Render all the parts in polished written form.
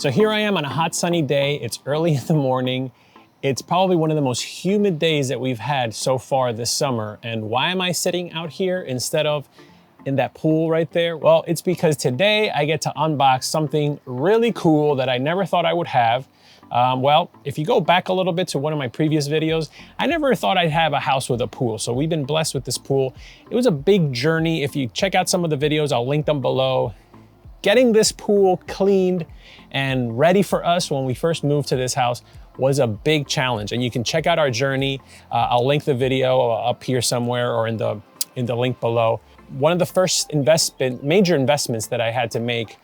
So here I am on a hot sunny day. It's early in the morning. It's probably one of the most humid days that we've had so far this summer. And why am I sitting out here instead of in that pool right there? Well, it's because today I get to unbox something really cool that I never thought I would have. Well, if you go back a little bit to one of my previous videos, I never thought I'd have a house with a pool. So we've been blessed with this pool. It was a big journey. If you check out some of the videos, I'll link them below. Getting this pool cleaned and ready for us when we first moved to this house was a big challenge. And you can check out our journey. I'll link the video up here somewhere or in the link below. One of the first major investments that I had to make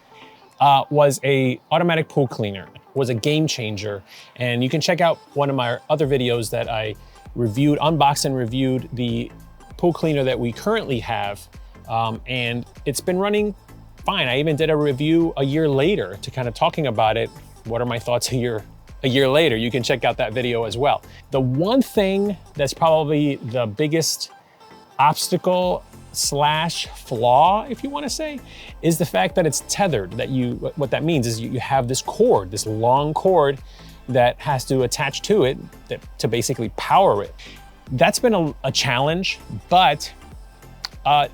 was a automatic pool cleaner. It was a game changer. And you can check out one of my other videos that I unboxed and reviewed the pool cleaner that we currently have. And it's been running fine. I even did a review a year later to kind of talking about it. What are my thoughts a year later? You can check out that video as well. The one thing that's probably the biggest obstacle / flaw, if you want to say, is the fact that it's tethered. What that means is you have this cord, this long cord that has to attach to it to basically power it. That's been a challenge, but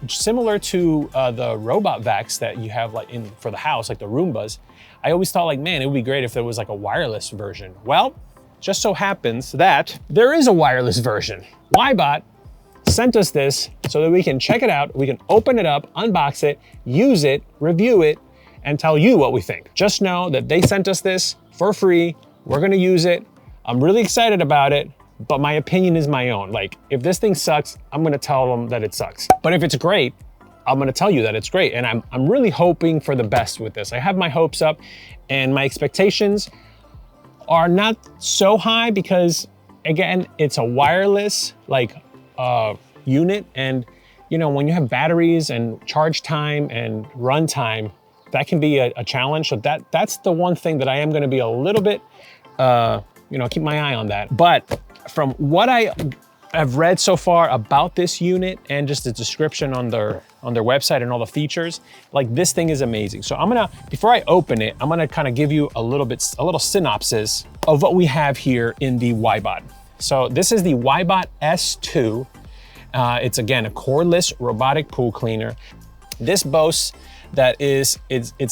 similar to the robot vacs that you have for the house, like the Roombas, I always thought man, it would be great if there was like a wireless version. Well, just so happens that there is a wireless version. WYBOT sent us this so that we can check it out, we can open it up, unbox it, use it, review it, and tell you what we think. Just know that they sent us this for free. We're gonna use it. I'm really excited about it. But my opinion is my own. If this thing sucks, I'm gonna tell them that it sucks. But if it's great, I'm gonna tell you that it's great. And I'm really hoping for the best with this. I have my hopes up and my expectations are not so high because, again, it's a wireless unit. And when you have batteries and charge time and run time, that can be a challenge. So that's the one thing that I am gonna be a little bit, keep my eye on that. But from what I have read so far about this unit and just the description on their website and all the features, this thing is amazing. So before I open it, I'm gonna kind of give you a little synopsis of what we have here in the WYBOT. So this is the WYBOT S2. It's again a cordless robotic pool cleaner. This boasts that it's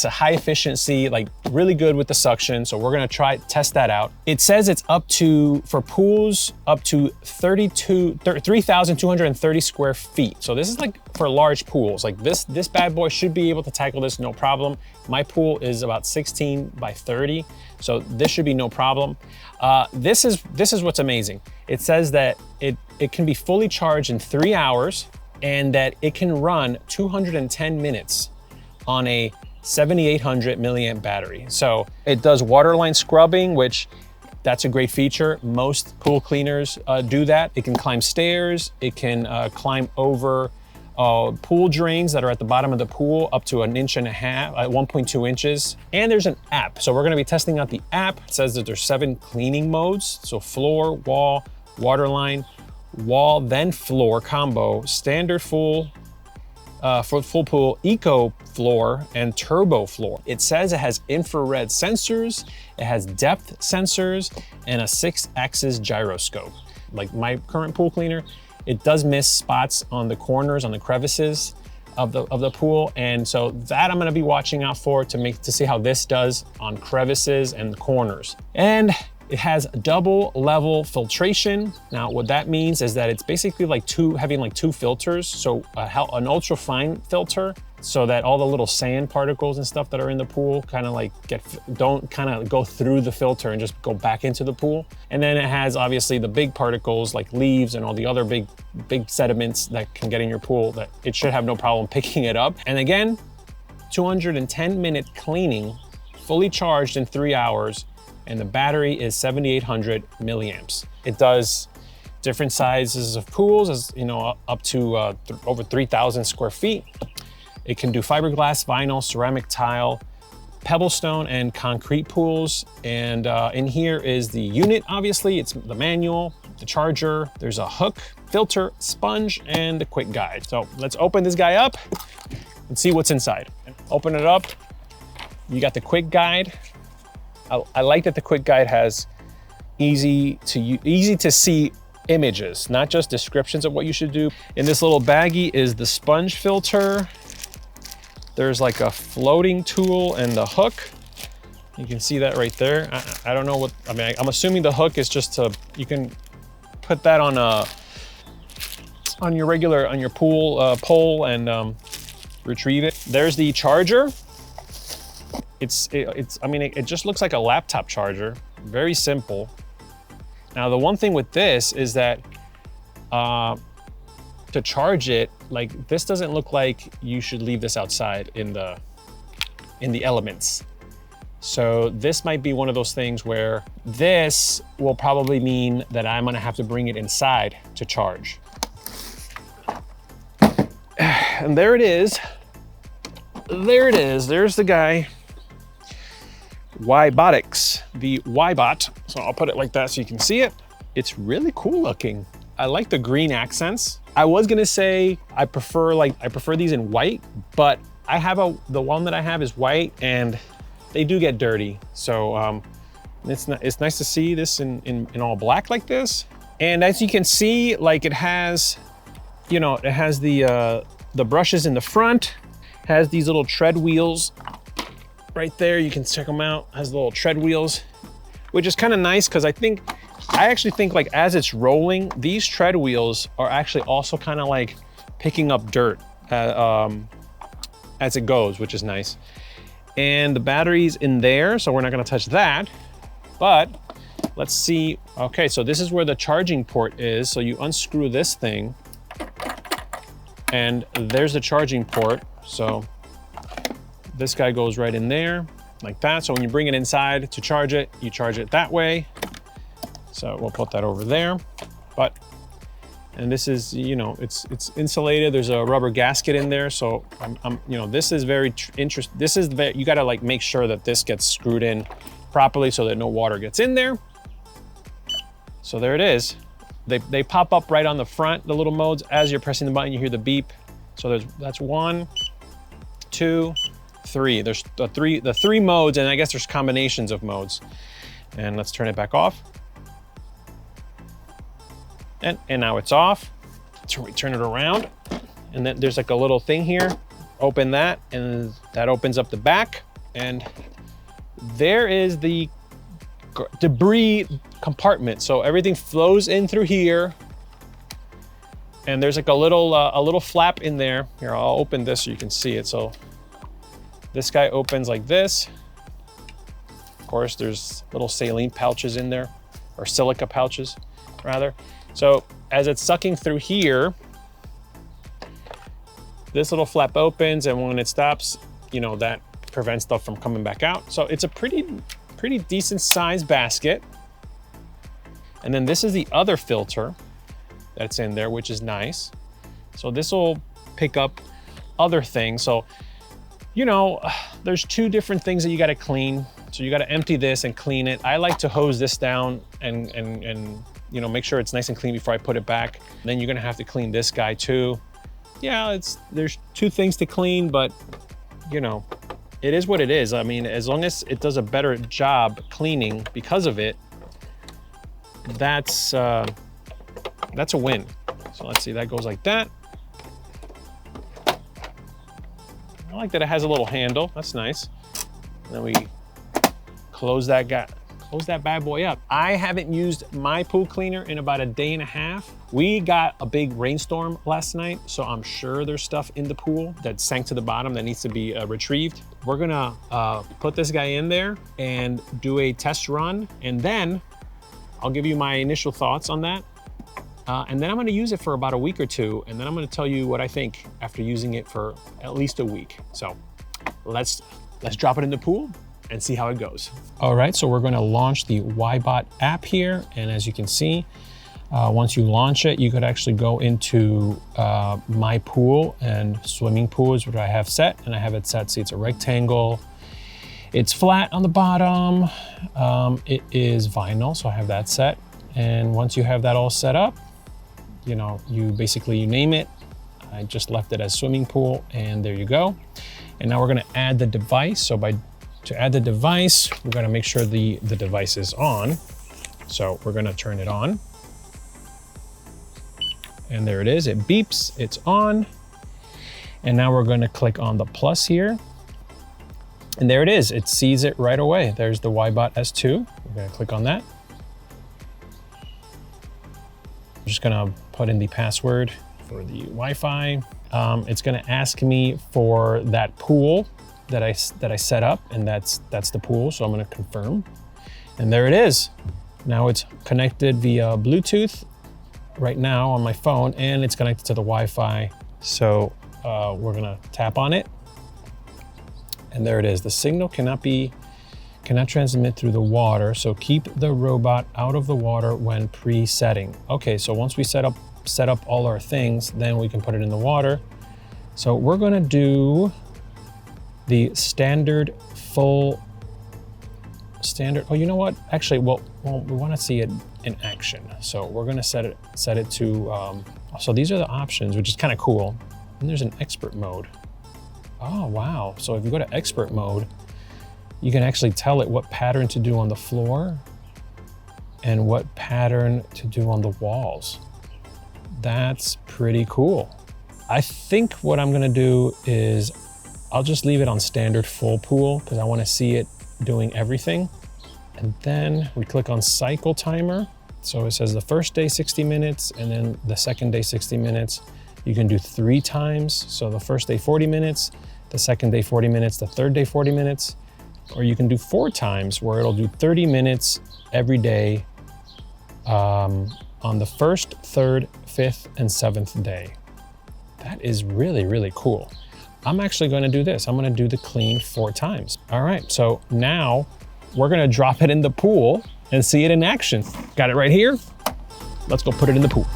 a high efficiency, really good with the suction. So we're gonna test that out. It says it's for pools up to 3,230 square feet. So this is for large pools. This bad boy should be able to tackle this no problem. My pool is about 16 by 30. So this should be no problem. This is what's amazing. It says that it can be fully charged in 3 hours and that it can run 210 minutes on a 7,800 milliamp battery. So it does waterline scrubbing, which that's a great feature. Most pool cleaners do that. It can climb stairs. It can climb over pool drains that are at the bottom of the pool up to 1.5 inches, 1.2 inches. And there's an app. So we're gonna be testing out the app. It says that there's 7 cleaning modes. So floor, wall, waterline, wall, then floor combo, standard full pool, eco floor, and turbo floor. It says it has infrared sensors, it has depth sensors, and a 6-axis gyroscope. Like my current pool cleaner, it does miss spots on the corners, on the crevices of the pool. And so that I'm gonna be watching out for to see how this does on crevices and the corners. And it has double level filtration. Now, what that means is that it's basically having two filters. So an ultra fine filter so that all the little sand particles and stuff that are in the pool don't go through the filter and just go back into the pool. And then it has obviously the big particles like leaves and all the other big sediments that can get in your pool that it should have no problem picking it up. And again, 210-minute cleaning, fully charged in 3 hours, and the battery is 7,800 milliamps. It does different sizes of pools, up to over 3,000 square feet. It can do fiberglass, vinyl, ceramic tile, pebblestone, and concrete pools. And in here is the unit, obviously. It's the manual, the charger, there's a hook, filter, sponge, and the quick guide. So let's open this guy up and see what's inside. Open it up. You got the quick guide. I like that the quick guide has easy to see images, not just descriptions of what you should do. In this little baggie is the sponge filter. There's like a floating tool and the hook. You can see that right there. I don't know what, I mean, I'm assuming the hook is just to, you can put that on your pool pole and retrieve it. There's the charger. I mean, it just looks like a laptop charger, very simple. Now, the one thing with this is that to charge it, like this doesn't look like you should leave this outside in the elements. So this might be one of those things where this will probably mean that I'm gonna have to bring it inside to charge. And there it is. There it is, there's the guy. Robotics, the WYBOT. So I'll put it like that so you can see it. It's really cool looking. I like the green accents. I was gonna say I prefer these in white, but I have the one that I have is white and they do get dirty. So it's nice to see this in all black like this. And as you can see, like it has, you know, it has the brushes in the front, has these little tread wheels right there. You can check them out. It has the little tread wheels, which is kind of nice because I actually think like as it's rolling, these tread wheels are actually also kind of like picking up dirt as it goes, which is nice. And the battery's in there, so we're not gonna touch that. But let's see. Okay, so this is where the charging port is. So you unscrew this thing and there's the charging port. So this guy goes right in there like that. So when you bring it inside to charge it, you charge it that way. So we'll put that over there. And this is, you know, it's insulated. There's a rubber gasket in there. So you know, this is very interesting. You gotta like make sure that this gets screwed in properly so that no water gets in there. So there it is. They pop up right on the front, the little modes. As you're pressing the button, you hear the beep. So that's 1, 2, 3. There's the three modes, and I guess there's combinations of modes. And let's turn it back off. And now it's off. So we turn it around, and then there's like a little thing here. Open that, and that opens up the back. And there is the debris compartment. So everything flows in through here. And there's like a little flap in there. Here, I'll open this so you can see it. So this guy opens like this. Of course, there's little saline pouches in there, or silica pouches, rather. So as it's sucking through here, this little flap opens, and when it stops, you know, that prevents stuff from coming back out. So it's a pretty decent sized basket. And then this is the other filter that's in there, which is nice. So this will pick up other things. So, you know, there's 2 different things that you got to clean. So you got to empty this and clean it. I like to hose this down and you know, make sure it's nice and clean before I put it back. And then you're gonna have to clean this guy too. Yeah, there's 2 things to clean, but you know, it is what it is. I mean, as long as it does a better job cleaning because of it, that's a win. So let's see, that goes like that. I like that it has a little handle, that's nice. And then we close that bad boy up. I haven't used my pool cleaner in about a day and a half. We got a big rainstorm last night, so I'm sure there's stuff in the pool that sank to the bottom that needs to be retrieved. We're gonna put this guy in there and do a test run, and then I'll give you my initial thoughts on that. And then I'm gonna use it for about a week or 2, and then I'm gonna tell you what I think after using it for at least a week. So let's drop it in the pool and see how it goes. All right, so we're gonna launch the WYBOT app here. And as you can see, once you launch it, you could actually go into my pool, and swimming pool is what I have set. And I have it set, see, it's a rectangle. It's flat on the bottom. It is vinyl, so I have that set. And once you have that all set up, you know, you name it. I just left it as swimming pool, and there you go. And now we're gonna add the device. So by To add the device, we gotta make sure the device is on. So we're gonna turn it on. And there it is, it beeps, it's on. And now we're gonna click on the plus here. And there it is, it sees it right away. There's the WYBOT S2. We're gonna click on that. I'm just gonna put in the password for the Wi-Fi. It's gonna ask me for that pool that I set up, and that's the pool, so I'm gonna confirm. And there it is. Now it's connected via Bluetooth right now on my phone, and it's connected to the Wi-Fi. So we're gonna tap on it. And there it is. The signal cannot transmit through the water, so keep the robot out of the water when pre-setting. Okay, so once we set up all our things, then we can put it in the water. So we're gonna do the standard oh, you know what? Actually, well, we wanna see it in action. So we're gonna set it to, so these are the options, which is kind of cool. And there's an expert mode. Oh, wow. So if you go to expert mode, you can actually tell it what pattern to do on the floor and what pattern to do on the walls. That's pretty cool. I think what I'm gonna do is I'll just leave it on standard full pool because I wanna see it doing everything. And then we click on cycle timer. So it says the first day 60 minutes and then the second day 60 minutes. You can do 3 times. So the first day 40 minutes, the second day 40 minutes, the third day 40 minutes, or you can do 4 times where it'll do 30 minutes every day on the 1st, 3rd, 5th, and 7th day. That is really, really cool. I'm actually gonna do this. I'm gonna do the clean 4 times. All right, so now we're gonna drop it in the pool and see it in action. Got it right here. Let's go put it in the pool.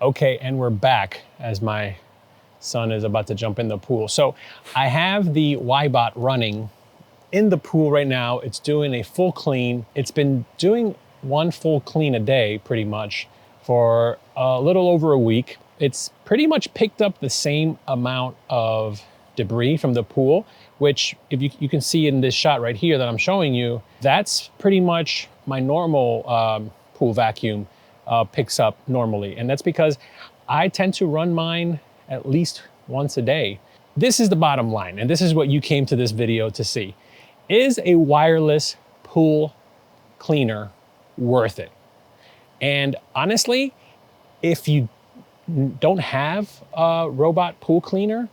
Okay, and we're back as my son is about to jump in the pool. So I have the WYBOT running in the pool right now. It's doing a full clean. It's been doing one full clean a day pretty much for a little over a week. It's pretty much picked up the same amount of debris from the pool, which if you can see in this shot right here that I'm showing you, that's pretty much my normal pool vacuum picks up normally. And that's because I tend to run mine at least once a day. This is the bottom line, and this is what you came to this video to see. Is a wireless pool cleaner worth it? And honestly, if you don't have a robot pool cleaner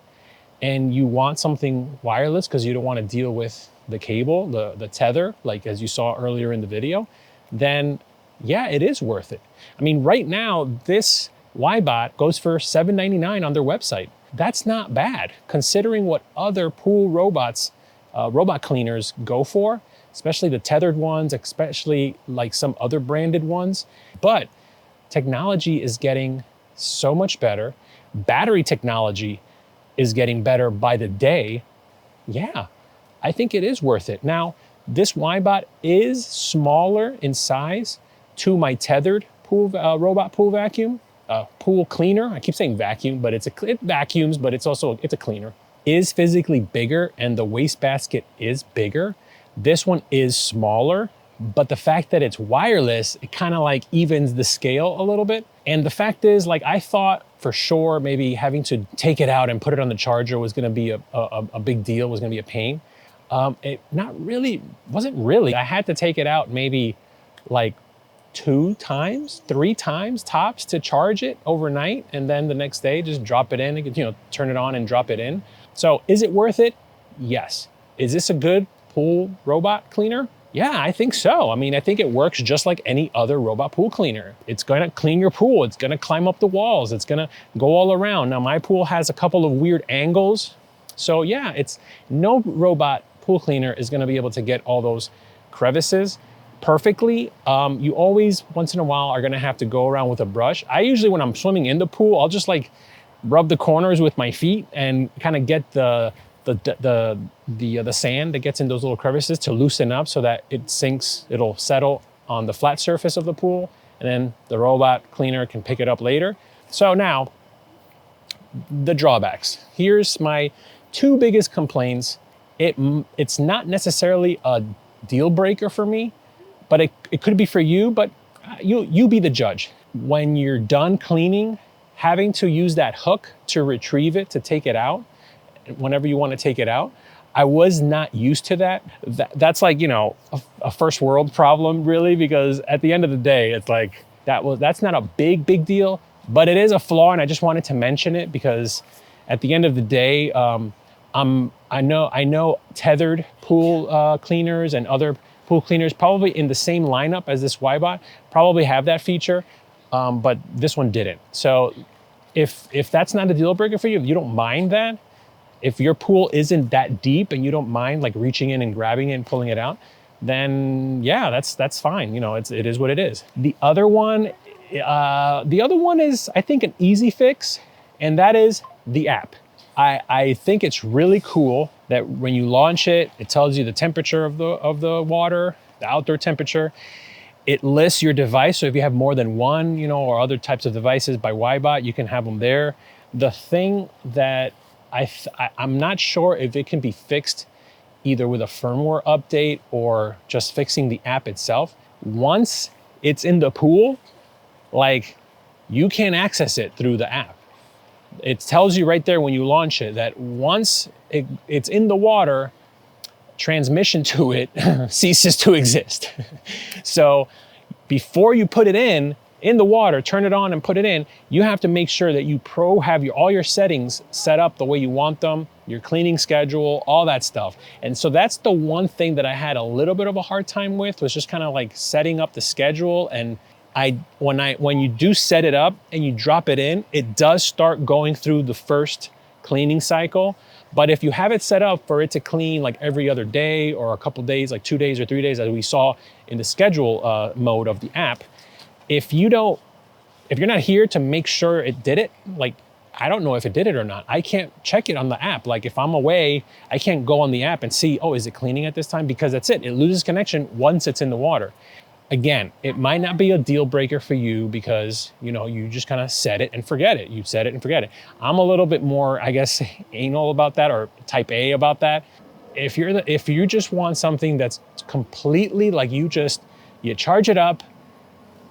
and you want something wireless because you don't want to deal with the cable, the tether, like as you saw earlier in the video, then yeah, it is worth it. I mean, right now, this WBot goes for $7.99 on their website. That's not bad, considering what other pool robots, robot cleaners go for, especially the tethered ones, especially like some other branded ones. But technology is getting so much better. Battery technology is getting better by the day. Yeah, I think it is worth it. Now, this WBot is smaller in size to my tethered pool robot pool vacuum, pool cleaner. I keep saying vacuum, but it vacuums, but it's a cleaner. Is physically bigger and the wastebasket is bigger. This one is smaller, but the fact that it's wireless, it kind of like evens the scale a little bit. And the fact is, like, I thought for sure maybe having to take it out and put it on the charger was gonna be a big deal, was gonna be a pain. It wasn't really. I had to take it out maybe like 2 times, 3 times tops to charge it overnight. And then the next day, just drop it in, and, turn it on and drop it in. So is it worth it? Yes. Is this a good pool robot cleaner? Yeah, I think so. I mean, I think it works just like any other robot pool cleaner. It's gonna clean your pool. It's gonna climb up the walls. It's gonna go all around. Now, my pool has a couple of weird angles. So yeah, no robot pool cleaner is gonna be able to get all those crevices perfectly. You always, once in a while, are gonna have to go around with a brush. I usually, when I'm swimming in the pool, I'll just like rub the corners with my feet and kind of get the sand that gets in those little crevices to loosen up so that it sinks, it'll settle on the flat surface of the pool, and then the robot cleaner can pick it up later. So now, the drawbacks. Here's my 2 biggest complaints. It's not necessarily a deal breaker for me, but it could be for you, but you be the judge. When you're done cleaning, having to use that hook to retrieve it, to take it out, whenever you want to take it out, I was not used to that. That's like, a first world problem really, because at the end of the day, it's like, that's not a big deal, but it is a flaw. And I just wanted to mention it because at the end of the day, I know tethered pool cleaners and other pool cleaners probably in the same lineup as this WBot probably have that feature, but this one didn't. So if that's not a deal breaker for you, if you don't mind that, if your pool isn't that deep and you don't mind like reaching in and grabbing it and pulling it out, then yeah, that's fine. It is what it is. The other one is, I think, an easy fix, and that is the app. I think it's really cool that when you launch it, it tells you the temperature of the water, the outdoor temperature. It lists your device. So if you have more than one, or other types of devices by WBot, you can have them there. The thing that I'm not sure if it can be fixed either with a firmware update or just fixing the app itself. Once it's in the pool, like, you can't access it through the app. It tells you right there when you launch it that once it's in the water, transmission to it ceases to exist. So before you put it in the water, turn it on and put it in, you have to make sure that you have all your settings set up the way you want them, your cleaning schedule, all that stuff. And so that's the one thing that I had a little bit of a hard time with, was just kind of like setting up the schedule. And when you do set it up and you drop it in, it does start going through the first cleaning cycle. But if you have it set up for it to clean like every other day or a couple days, like 2 days or 3 days, as we saw in the schedule mode of the app, if you don't if you're not here to make sure it did it, like, I don't know if it did it or not. I can't check it on the app. Like if I'm away, I can't go on the app and see, oh, is it cleaning at this time? Because that's it. It loses connection once it's in the water. Again, it might not be a deal breaker for you because, you know, you just kind of set it and forget it. You set it and forget it. I'm a little bit more, I guess, anal about that, or type A about that. If you just want something that's completely like you charge it up,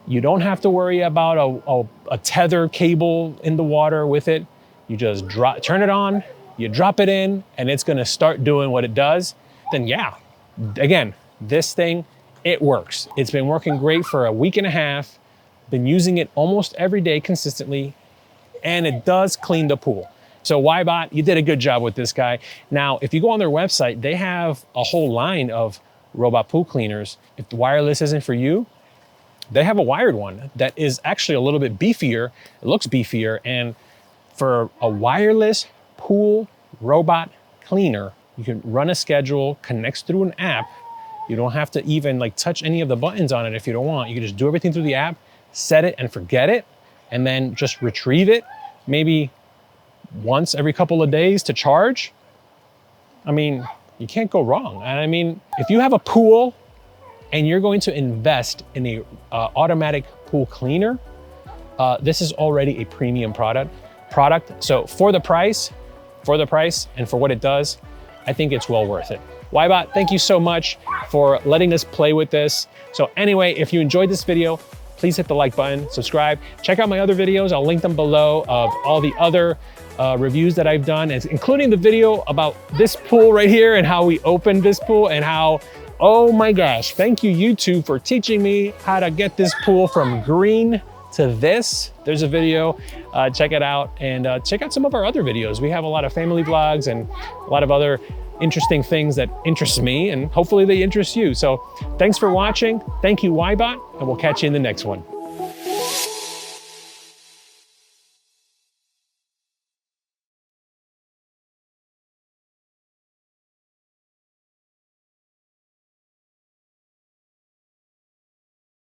you don't have to worry about a tether cable in the water with it. You just turn it on, you drop it in, and it's gonna start doing what it does. Then yeah, again, this thing, it works. It's been working great for a week and a half, been using it almost every day consistently, and it does clean the pool. So WYBOT, you did a good job with this guy. Now, if you go on their website, they have a whole line of robot pool cleaners. If the wireless isn't for you, they have a wired one that is actually a little bit beefier. It looks beefier. And for a wireless pool robot cleaner, you can run a schedule, connects through an app. You don't have to even like touch any of the buttons on it if you don't want. You can just do everything through the app, set it and forget it, and then just retrieve it maybe once every couple of days to charge. I mean, you can't go wrong. And I mean, if you have a pool and you're going to invest in a automatic pool cleaner, this is already a premium product. So for the price and for what it does, I think it's well worth it. WYBOT, thank you so much for letting us play with this. So anyway, if you enjoyed this video, please hit the like button, subscribe. Check out my other videos. I'll link them below of all the other reviews that I've done, including the video about this pool right here and how we opened this pool and how, oh my gosh, thank you YouTube for teaching me how to get this pool from green to this. There's a video, check it out, and check out some of our other videos. We have a lot of family vlogs and a lot of other interesting things that interest me, and hopefully they interest you. So thanks for watching. Thank you, WYBOT, and we'll catch you in the next one.